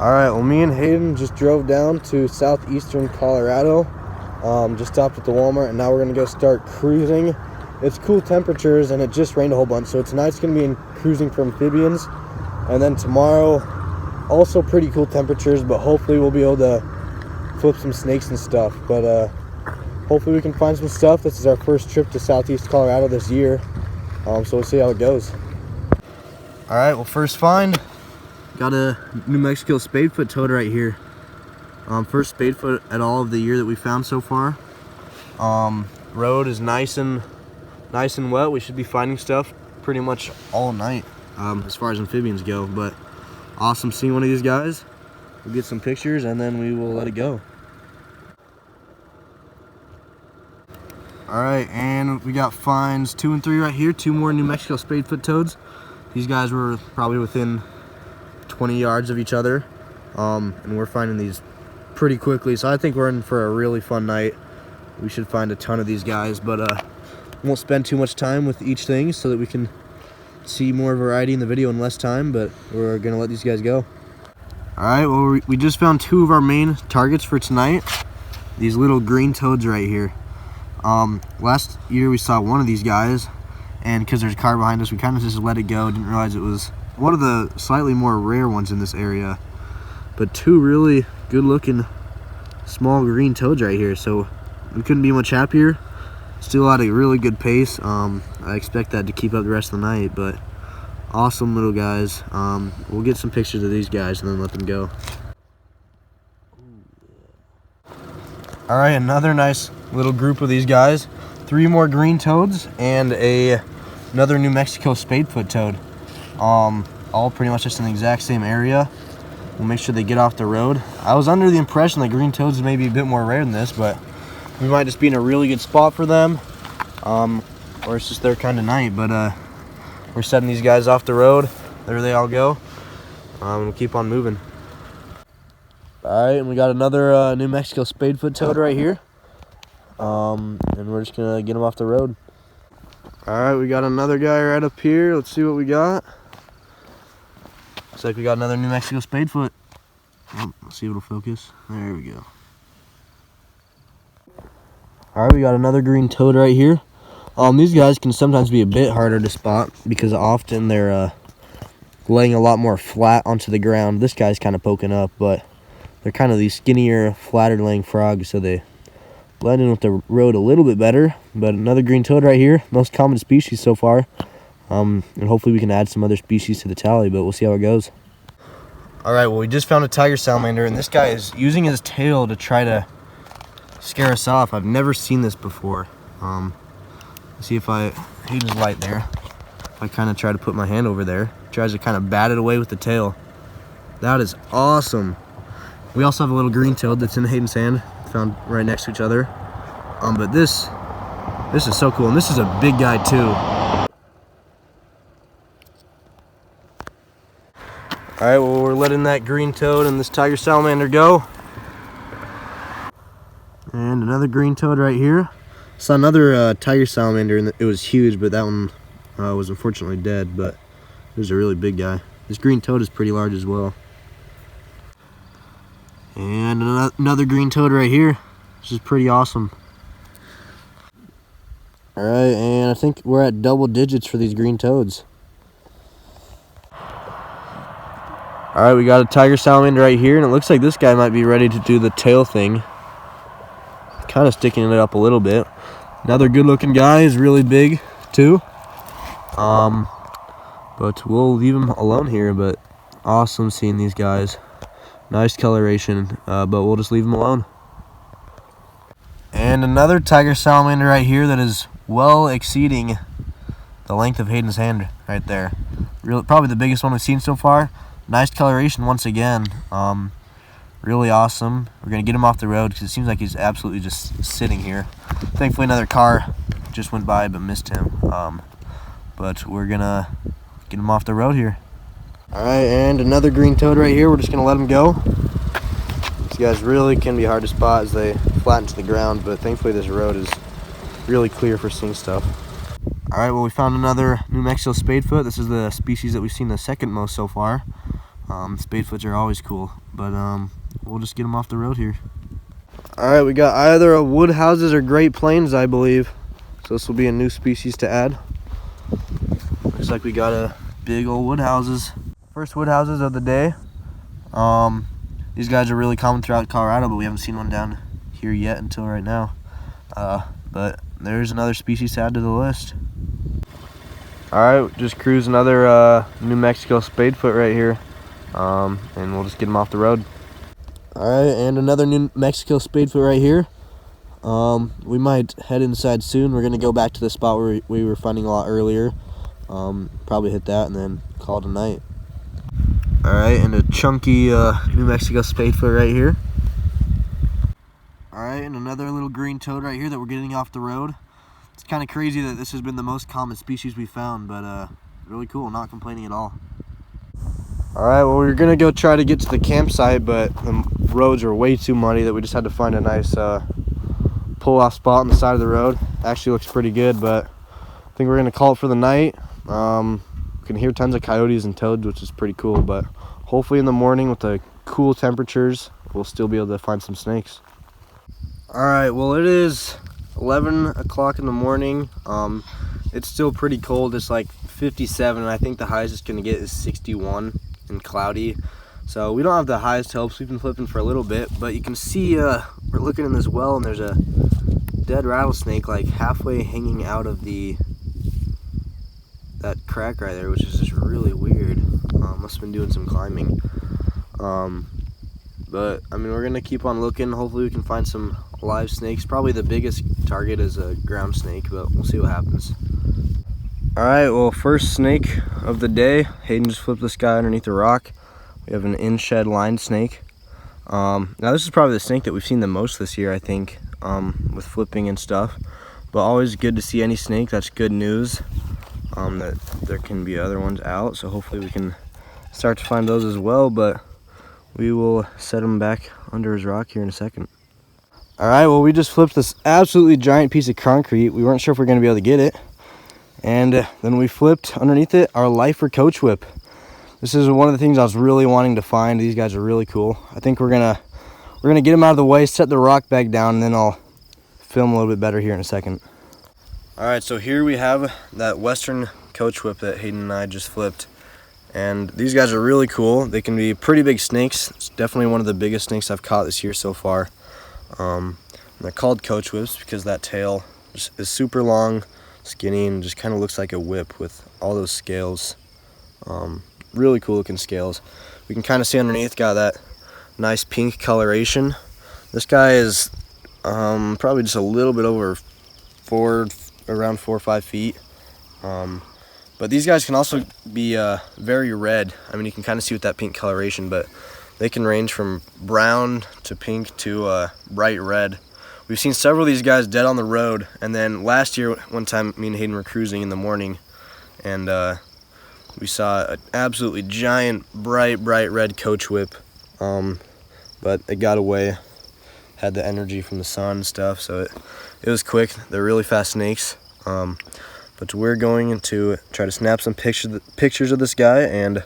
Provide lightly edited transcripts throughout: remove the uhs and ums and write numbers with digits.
Alright, well, me and Hayden just drove down to southeastern Colorado. Just stopped at the Walmart, and now we're going to go start cruising. It's cool temperatures, and it just rained a whole bunch, so tonight's going to be in cruising for amphibians. And then tomorrow, also pretty cool temperatures, but hopefully we'll be able to flip some snakes and stuff. But hopefully we can find some stuff. This is our first trip to southeast Colorado this year, so we'll see how it goes. Alright, well, first find. Got a New Mexico Spadefoot toad right here. First Spadefoot at all of the year that we found so far. Road is nice and wet. We should be finding stuff pretty much all night as far as amphibians go. But awesome seeing one of these guys. We'll get some pictures and then we will let it go. Alright, and we got finds 2 and 3 right here. 2 more New Mexico Spadefoot toads. These guys were probably within 20 yards of each other, and we're finding these pretty quickly, so I think we're in for a really fun night. We should find a ton of these guys, but won't spend too much time with each thing so that we can see more variety in the video in less time, but we're gonna let these guys go. Alright, well, we just found 2 of our main targets for tonight. These little green toads right here. Last year we saw one of these guys, and because there's a car behind us, we kind of just let it go. Didn't realize it was one of the slightly more rare ones in this area, but 2 really good looking small green toads right here, so we couldn't be much happier. Still at a really good pace. I expect that to keep up the rest of the night, but awesome little guys. We'll get some pictures of these guys and then let them go. All right, another nice little group of these guys. 3 more green toads and another New Mexico Spadefoot toad. All pretty much just in the exact same area. We'll make sure they get off the road. I was under the impression that green toads may be a bit more rare than this, but we might just be in a really good spot for them, or it's just their kind of night. But we're setting these guys off the road. There they all go. We'll keep on moving. All right, and we got another New Mexico Spadefoot toad right here, and we're just gonna get them off the road. All right, we got another guy right up here. Let's see what we got. Looks like we got another New Mexico Spadefoot. Oh, let's see if it'll focus. There we go. All right, we got another green toad right here. These guys can sometimes be a bit harder to spot because often they're laying a lot more flat onto the ground. This guy's kind of poking up, but they're kind of these skinnier, flatter laying frogs, so they blend in with the road a little bit better. But another green toad right here, most common species so far. And hopefully we can add some other species to the tally, but we'll see how it goes. All right, well, we just found a tiger salamander, and this guy is using his tail to try to scare us off. I've never seen this before. Let's see if Hayden's light there. If I kind of try to put my hand over there, tries to kind of bat it away with the tail. That is awesome. We also have a little green toad that's in Hayden's hand, found right next to each other. But this is so cool, and this is a big guy too. All right, well, we're letting that green toad and this tiger salamander go. And another green toad right here. Saw another tiger salamander, and it was huge, but that one was unfortunately dead, but it was a really big guy. This green toad is pretty large as well. And another green toad right here. This is pretty awesome. All right, and I think we're at double digits for these green toads. All right, we got a tiger salamander right here, and it looks like this guy might be ready to do the tail thing. Kind of sticking it up a little bit. Another good-looking guy is really big too. But we'll leave him alone here. But awesome seeing these guys. Nice coloration, but we'll just leave him alone. And another tiger salamander right here that is well exceeding the length of Hayden's hand right there. Probably the biggest one we've seen so far. Nice coloration once again. Really awesome. We're going to get him off the road because it seems like he's absolutely just sitting here. Thankfully another car just went by but missed him. But we're going to get him off the road here. Alright, and another green toad right here. We're just going to let him go. These guys really can be hard to spot as they flatten to the ground, but thankfully this road is really clear for seeing stuff. Alright, well, we found another New Mexico Spadefoot. This is the species that we've seen the second most so far. Spadefoots are always cool, but we'll just get them off the road here. Alright, we got either a wood houses or Great Plains, I believe. So this will be a new species to add. Looks like we got a big old wood houses. First wood houses of the day. These guys are really common throughout Colorado, but we haven't seen one down here yet until right now. But there's another species to add to the list. Alright, just cruise another New Mexico Spadefoot right here. And we'll just get them off the road. Alright, and another New Mexico Spadefoot right here. We might head inside soon. We're going to go back to the spot where we were finding a lot earlier. Probably hit that and then call it a night. Alright, and a chunky New Mexico Spadefoot right here. Alright, and another little green toad right here that we're getting off the road. It's kind of crazy that this has been the most common species we found, but really cool, not complaining at all. Alright, well, we were going to go try to get to the campsite, but the roads are way too muddy that we just had to find a nice pull-off spot on the side of the road. Actually looks pretty good, but I think we're going to call it for the night. We can hear tons of coyotes and toads, which is pretty cool, but hopefully in the morning with the cool temperatures, we'll still be able to find some snakes. Alright, well, it is 11 o'clock in the morning. It's still pretty cold. It's like 57, and I think the highest it's going to get is 61 and cloudy. So we don't have the highest hopes. We've been flipping for a little bit, but you can see we're looking in this well, and there's a dead rattlesnake like halfway hanging out of that crack right there, which is just really weird. Must have been doing some climbing. But I mean, we're gonna keep on looking. Hopefully we can find some live snakes. Probably the biggest target is a ground snake, but we'll see what happens. Alright, well, first snake of the day. Hayden just flipped this guy underneath a rock. We have an in-shed lined snake. Now this is probably the snake that we've seen the most this year, I think, with flipping and stuff. But always good to see any snake. That's good news, that there can be other ones out. So hopefully we can start to find those as well, but we will set him back under his rock here in a second. Alright, well, we just flipped this absolutely giant piece of concrete. We weren't sure if we were going to be able to get it. And then we flipped underneath it our lifer coach whip. This is one of the things I was really wanting to find. These guys are really cool. I think we're gonna get them out of the way, set the rock back down, and then I'll film a little bit better here in a second. Alright, so here we have that Western coach whip that Hayden and I just flipped. And these guys are really cool. They can be pretty big snakes. It's definitely one of the biggest snakes I've caught this year so far. They're called coach whips because that tail is super long, skinny, and just kind of looks like a whip with all those scales. Really cool looking scales. We can kind of see underneath, got that nice pink coloration. This guy is probably just a little bit over around 4 or 5 feet. But these guys can also be very red. I mean, you can kind of see with that pink coloration, but they can range from brown to pink to bright red. We've seen several of these guys dead on the road, and then last year, one time, me and Hayden were cruising in the morning, and we saw an absolutely giant, bright red coach whip, but it got away, had the energy from the sun and stuff, so it was quick. They're really fast snakes, but we're going to try to snap some pictures of this guy, and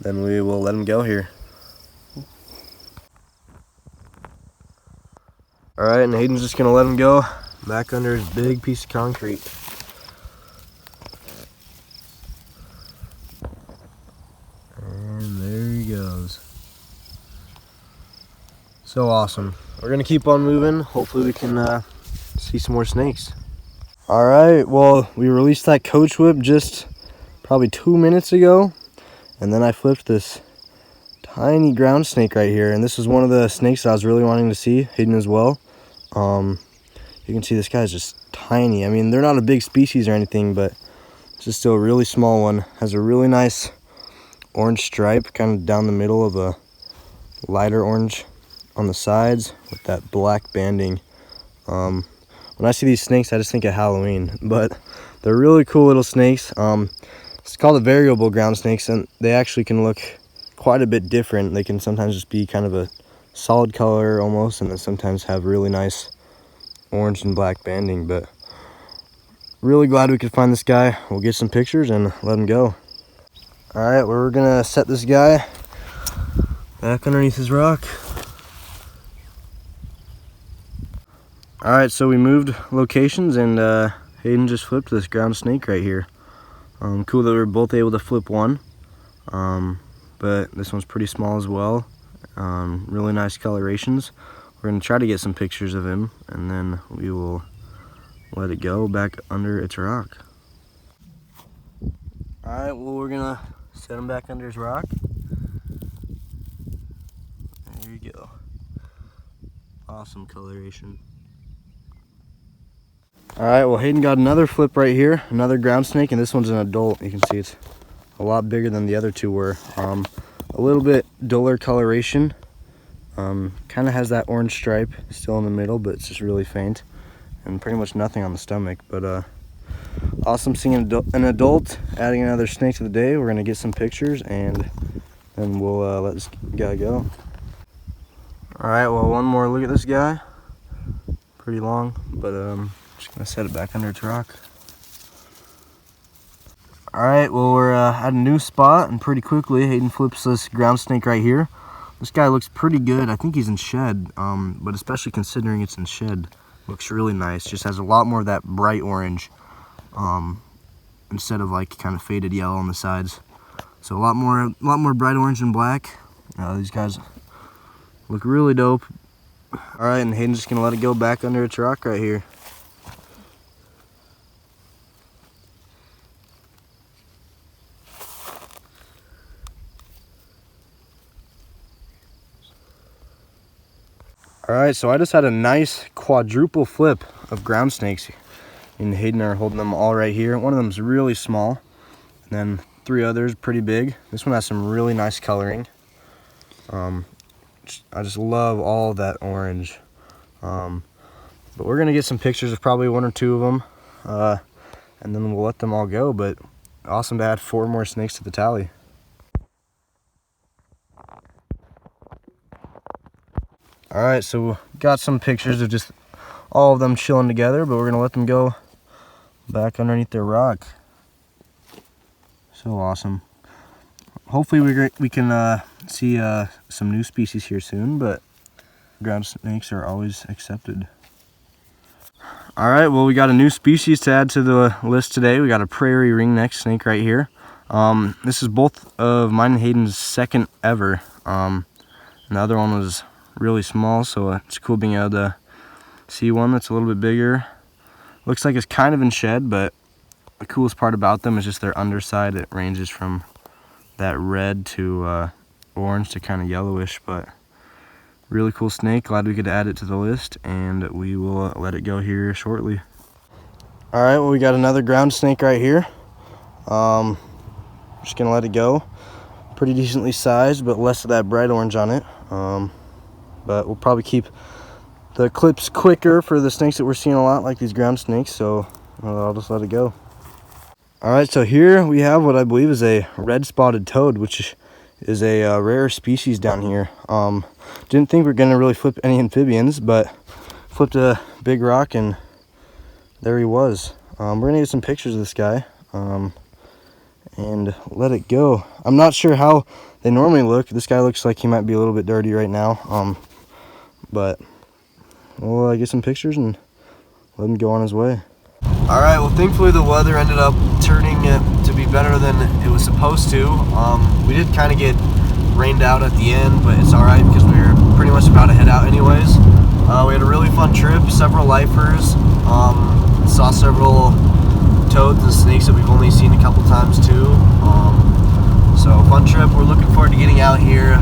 then we will let him go here. Alright, and Hayden's just going to let him go back under his big piece of concrete. And there he goes. So awesome. We're going to keep on moving. Hopefully we can see some more snakes. Alright, well, we released that coach whip just probably 2 minutes ago. And then I flipped this tiny ground snake right here, and this is one of the snakes that I was really wanting to see, Hayden as well. You can see this guy's just tiny. I mean, they're not a big species or anything, but this is still a really small one. Has a really nice orange stripe kind of down the middle of a lighter orange on the sides with that black banding. When I see these snakes, I just think of Halloween, but they're really cool little snakes. It's called a variable ground snakes, and they actually can look quite a bit different. They can sometimes just be kind of a solid color almost, and then sometimes have really nice orange and black banding. But really glad we could find this guy. We'll get some pictures and let him go. All right, we're gonna set this guy back underneath his rock. Alright, so we moved locations and Hayden just flipped this ground snake right here. Cool that we were both able to flip one. But this one's pretty small as well. Really nice colorations. We're going to try to get some pictures of him and then we will let it go back under its rock. Alright, well, we're going to set him back under his rock. There you go. Awesome coloration. Alright, well, Hayden got another flip right here, another ground snake, and this one's an adult. You can see it's a lot bigger than the other two were. A little bit duller coloration. Kind of has that orange stripe still in the middle, but it's just really faint. And pretty much nothing on the stomach. But awesome seeing an adult adding another snake to the day. We're going to get some pictures and then we'll let this guy go. Alright, well, one more look at this guy. Pretty long, but just going to set it back under its rock. Alright, well, we're at a new spot, and pretty quickly Hayden flips this ground snake right here. This guy looks pretty good. I think he's in shed, but especially considering it's in shed, looks really nice. Just has a lot more of that bright orange instead of like kind of faded yellow on the sides. So a lot more bright orange and black. These guys look really dope. Alright, and Hayden's just going to let it go back under its rock right here. Alright, so I just had a nice quadruple flip of ground snakes, and Hayden are holding them all right here. One of them's really small, and then 3 others pretty big. This one has some really nice coloring. I just love all of that orange. But we're gonna get some pictures of probably 1 or 2 of them, and then we'll let them all go. But awesome to add 4 more snakes to the tally. Alright, so we got some pictures of just all of them chilling together, but we're going to let them go back underneath their rock. So awesome. Hopefully we can see some new species here soon, but ground snakes are always accepted. Alright, well, we got a new species to add to the list today. We got a prairie ringneck snake right here. This is both of mine and Hayden's second ever. And the other one was really small, so it's cool being able to see one that's a little bit bigger. Looks like it's kind of in shed, but the coolest part about them is just their underside. It ranges from that red to orange to kind of yellowish, but really cool snake. Glad we could add it to the list, and we will let it go here shortly. Alright, well, we got another ground snake right here. Just gonna let it go. Pretty decently sized, but less of that bright orange on it. But we'll probably keep the clips quicker for the snakes that we're seeing a lot, like these ground snakes, so I'll just let it go. Alright, so here we have what I believe is a red spotted toad, which is a rare species down here. Didn't think we were going to really flip any amphibians, but flipped a big rock and there he was. We're going to get some pictures of this guy and let it go. I'm not sure how they normally look. This guy looks like he might be a little bit dirty right now. But we'll get some pictures and let him go on his way. Alright, well, thankfully the weather ended up turning to be better than it was supposed to. We did kind of get rained out at the end, but it's alright because we were pretty much about to head out anyways. We had a really fun trip, several lifers, saw several toads and snakes that we've only seen a couple times too. So fun trip. We're looking forward to getting out here.